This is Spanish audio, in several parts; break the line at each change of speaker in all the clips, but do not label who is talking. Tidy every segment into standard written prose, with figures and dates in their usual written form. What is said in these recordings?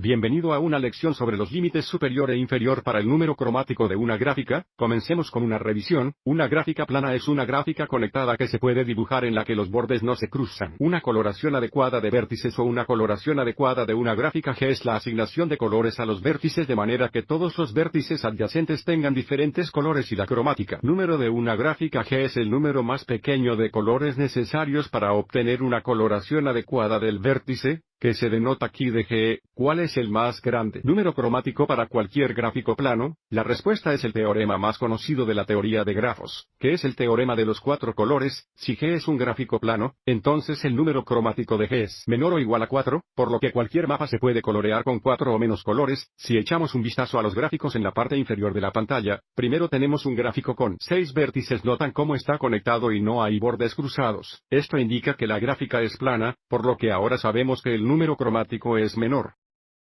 Bienvenido a una lección sobre los límites superior e inferior para el número cromático de una gráfica. Comencemos con una revisión. Una gráfica plana es una gráfica conectada que se puede dibujar en la que los bordes no se cruzan. Una coloración adecuada de vértices o una coloración adecuada de una gráfica G es la asignación de colores a los vértices de manera que todos los vértices adyacentes tengan diferentes colores y la cromática. Número de una gráfica G es el número más pequeño de colores necesarios para obtener una coloración adecuada del vértice, que se denota aquí de G. ¿Cuál es el más grande número cromático para cualquier gráfico plano? La respuesta es el teorema más conocido de la teoría de grafos, que es el teorema de los 4 colores. Si G es un gráfico plano, entonces el número cromático de G es menor o igual a 4, por lo que cualquier mapa se puede colorear con 4 o menos colores. Si echamos un vistazo a los gráficos en la parte inferior de la pantalla, primero tenemos un gráfico con 6 vértices. Notan cómo está conectado y no hay bordes cruzados. Esto indica que la gráfica es plana, por lo que ahora sabemos que el número cromático es menor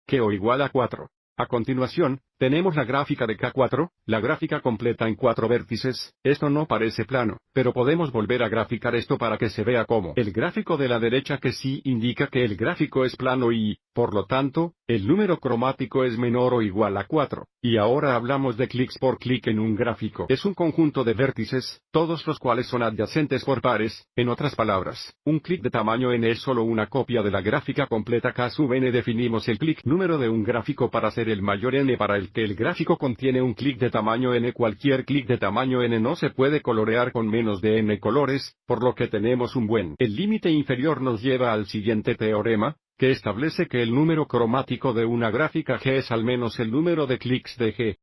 que o igual a 4. A continuación, tenemos la gráfica de K4, la gráfica completa en 4 vértices. Esto no parece plano, pero podemos volver a graficar esto para que se vea como el gráfico de la derecha, que sí indica que el gráfico es plano y, por lo tanto, el número cromático es menor o igual a 4. Y ahora hablamos de clics por clic en un gráfico. Es un conjunto de vértices, todos los cuales son adyacentes por pares. En otras palabras, un clic de tamaño n es solo una copia de la gráfica completa K sub n. Definimos el clic número de un gráfico para ser el mayor n para el que el gráfico contiene un clic de tamaño n. Cualquier clic de tamaño n no se puede colorear con menos de n colores, por lo que tenemos un buen. El límite inferior nos lleva al siguiente teorema, que establece que el número cromático de una gráfica G es al menos el número de clics de G.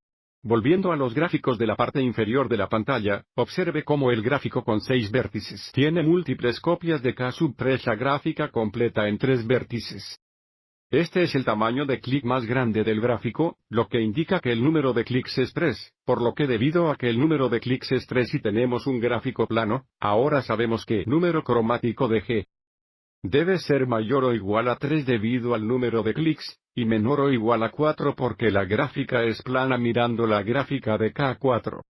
Volviendo a los gráficos de la parte inferior de la pantalla, observe cómo el gráfico con 6 vértices tiene múltiples copias de K sub 3, la gráfica completa en 3 vértices. Este es el tamaño de clic más grande del gráfico, lo que indica que el número de clics es 3, por lo que debido a que el número de clics es 3 y tenemos un gráfico plano, ahora sabemos que el número cromático de G debe ser mayor o igual a 3 debido al número de clics, y menor o igual a 4 porque la gráfica es plana. Mirando la gráfica de K4.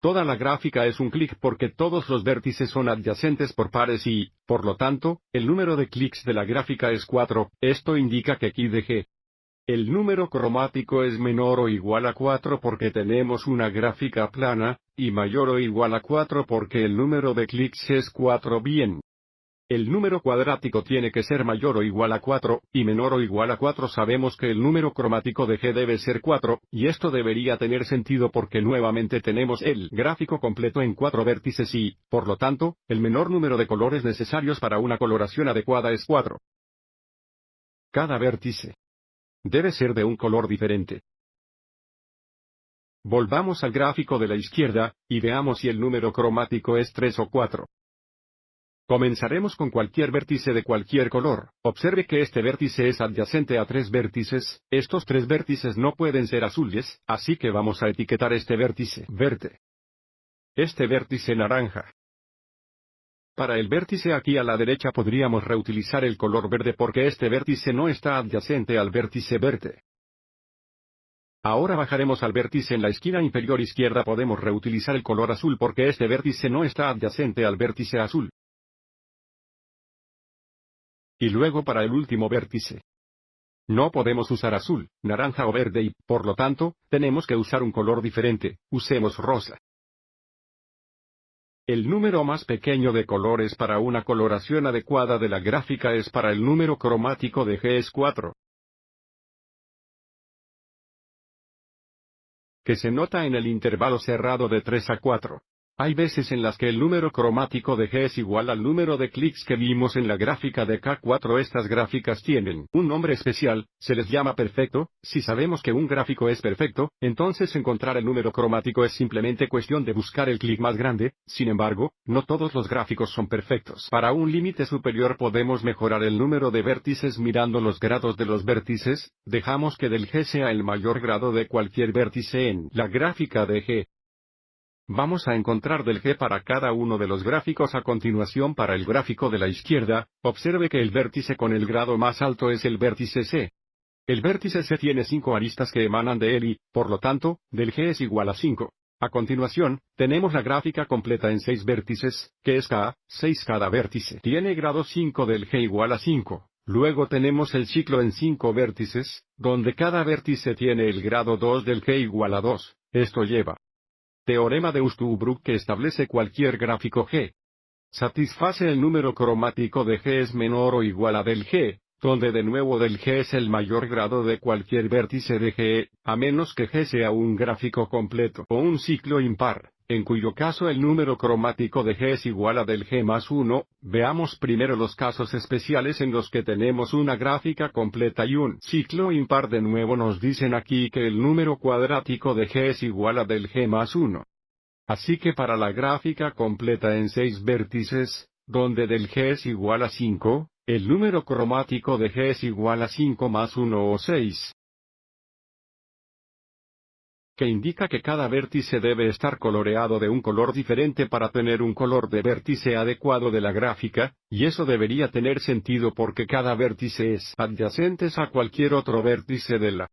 Toda la gráfica es un clic porque todos los vértices son adyacentes por pares y, por lo tanto, el número de clics de la gráfica es 4, esto indica que aquí de G el número cromático es menor o igual a 4 porque tenemos una gráfica plana, y mayor o igual a 4 porque el número de clics es 4. Bien. El número cuadrático tiene que ser mayor o igual a 4, y menor o igual a 4. Sabemos que el número cromático de G debe ser 4, y esto debería tener sentido porque nuevamente tenemos el gráfico completo en 4 vértices y, por lo tanto, el menor número de colores necesarios para una coloración adecuada es 4. Cada vértice debe ser de un color diferente. Volvamos al gráfico de la izquierda, y veamos si el número cromático es 3 o 4. Comenzaremos con cualquier vértice de cualquier color. Observe que este vértice es adyacente a 3 vértices. Estos 3 vértices no pueden ser azules, así que vamos a etiquetar este vértice verde. Este vértice naranja. Para el vértice aquí a la derecha podríamos reutilizar el color verde porque este vértice no está adyacente al vértice verde. Ahora bajaremos al vértice en la esquina inferior izquierda. Podemos reutilizar el color azul porque este vértice no está adyacente al vértice azul. Y luego para el último vértice. No podemos usar azul, naranja o verde y, por lo tanto, tenemos que usar un color diferente. Usemos rosa. El número más pequeño de colores para una coloración adecuada de la gráfica es para el número cromático de G es 4. Que se nota en el intervalo cerrado de 3 a 4. Hay veces en las que el número cromático de G es igual al número de clics que vimos en la gráfica de K4. Estas gráficas tienen un nombre especial, se les llama perfecto. Si sabemos que un gráfico es perfecto, entonces encontrar el número cromático es simplemente cuestión de buscar el clic más grande. Sin embargo, no todos los gráficos son perfectos. Para un límite superior podemos mejorar el número de vértices mirando los grados de los vértices. Dejamos que del G sea el mayor grado de cualquier vértice en la gráfica de G. Vamos a encontrar del G para cada uno de los gráficos. A continuación, para el gráfico de la izquierda, observe que el vértice con el grado más alto es el vértice C. El vértice C tiene 5 aristas que emanan de él y, por lo tanto, del G es igual a 5. A continuación, tenemos la gráfica completa en 6 vértices, que es K, 6 cada vértice. Tiene grado 5 del G igual a 5. Luego tenemos el ciclo en 5 vértices, donde cada vértice tiene el grado 2 del G igual a 2, esto lleva. Teorema de Ustunbrook que establece cualquier gráfico G. Satisface el número cromático de G es menor o igual a del G, donde de nuevo del G es el mayor grado de cualquier vértice de G, a menos que G sea un gráfico completo o un ciclo impar, en cuyo caso el número cromático de G es igual a del G más 1, veamos primero los casos especiales en los que tenemos una gráfica completa y un ciclo impar. De nuevo nos dicen aquí que el número cuadrático de G es igual a del G más 1. Así que para la gráfica completa en 6 vértices, donde del G es igual a 5, el número cromático de G es igual a 5 más 1 o 6. Que indica que cada vértice debe estar coloreado de un color diferente para tener un color de vértice adecuado de la gráfica, y eso debería tener sentido porque cada vértice es adyacente a cualquier otro vértice de la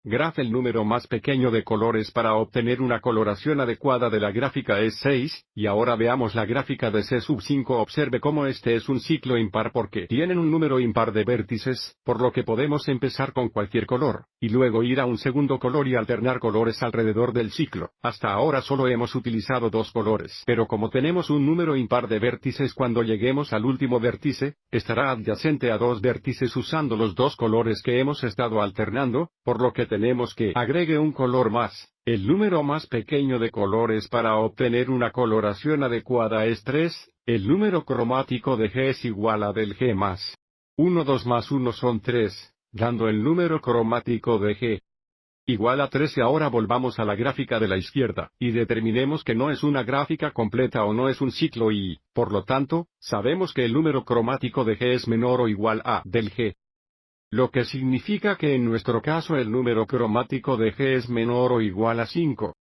graf. El número más pequeño de colores para obtener una coloración adecuada de la gráfica es 6, y ahora veamos la gráfica de C5. Observe cómo este es un ciclo impar porque tienen un número impar de vértices, por lo que podemos empezar con cualquier color, y luego ir a un segundo color y alternar colores alrededor del ciclo. Hasta ahora solo hemos utilizado 2 colores, pero como tenemos un número impar de vértices cuando lleguemos al último vértice, estará adyacente a 2 vértices usando los 2 colores que hemos estado alternando, por lo que tenemos que agregue un color más. El número más pequeño de colores para obtener una coloración adecuada es 3, el número cromático de G es igual a del G más 1. 2 más 1 son 3, dando el número cromático de G igual a 13. Ahora volvamos a la gráfica de la izquierda, y determinemos que no es una gráfica completa o no es un ciclo y, por lo tanto, sabemos que el número cromático de G es menor o igual a del G. Lo que significa que en nuestro caso el número cromático de G es menor o igual a 5.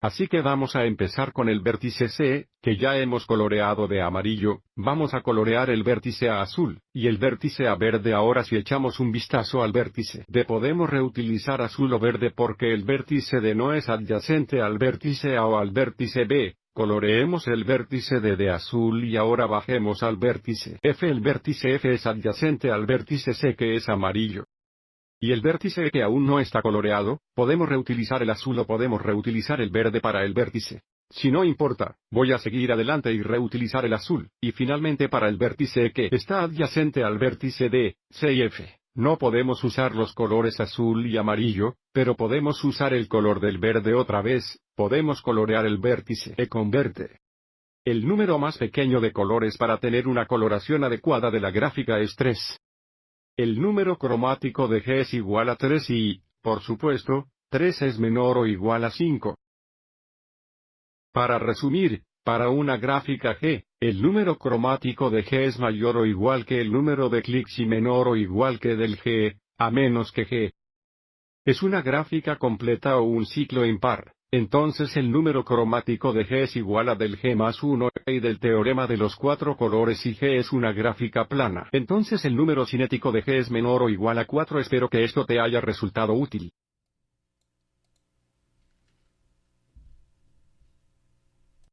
Así que vamos a empezar con el vértice C, que ya hemos coloreado de amarillo, vamos a colorear el vértice A azul, y el vértice A verde. Ahora si echamos un vistazo al vértice D podemos reutilizar azul o verde porque el vértice D no es adyacente al vértice A o al vértice B. Coloreemos el vértice D de azul y ahora bajemos al vértice F. El vértice F es adyacente al vértice C que es amarillo. Y el vértice que aún no está coloreado, podemos reutilizar el azul o podemos reutilizar el verde para el vértice. Si no importa, voy a seguir adelante y reutilizar el azul. Y finalmente para el vértice que está adyacente al vértice D, C y F, no podemos usar los colores azul y amarillo, pero podemos usar el color del verde otra vez, podemos colorear el vértice E con verde. El número más pequeño de colores para tener una coloración adecuada de la gráfica es 3. El número cromático de G es igual a 3 y, por supuesto, 3 es menor o igual a 5. Para resumir, para una gráfica G, el número cromático de G es mayor o igual que el número de clics y menor o igual que del G, a menos que G es una gráfica completa o un ciclo impar. Entonces el número cromático de G es igual a del G más 1 y del teorema de los 4 colores y G es una gráfica plana. Entonces el número cinético de G es menor o igual a 4. Espero que esto te haya resultado útil.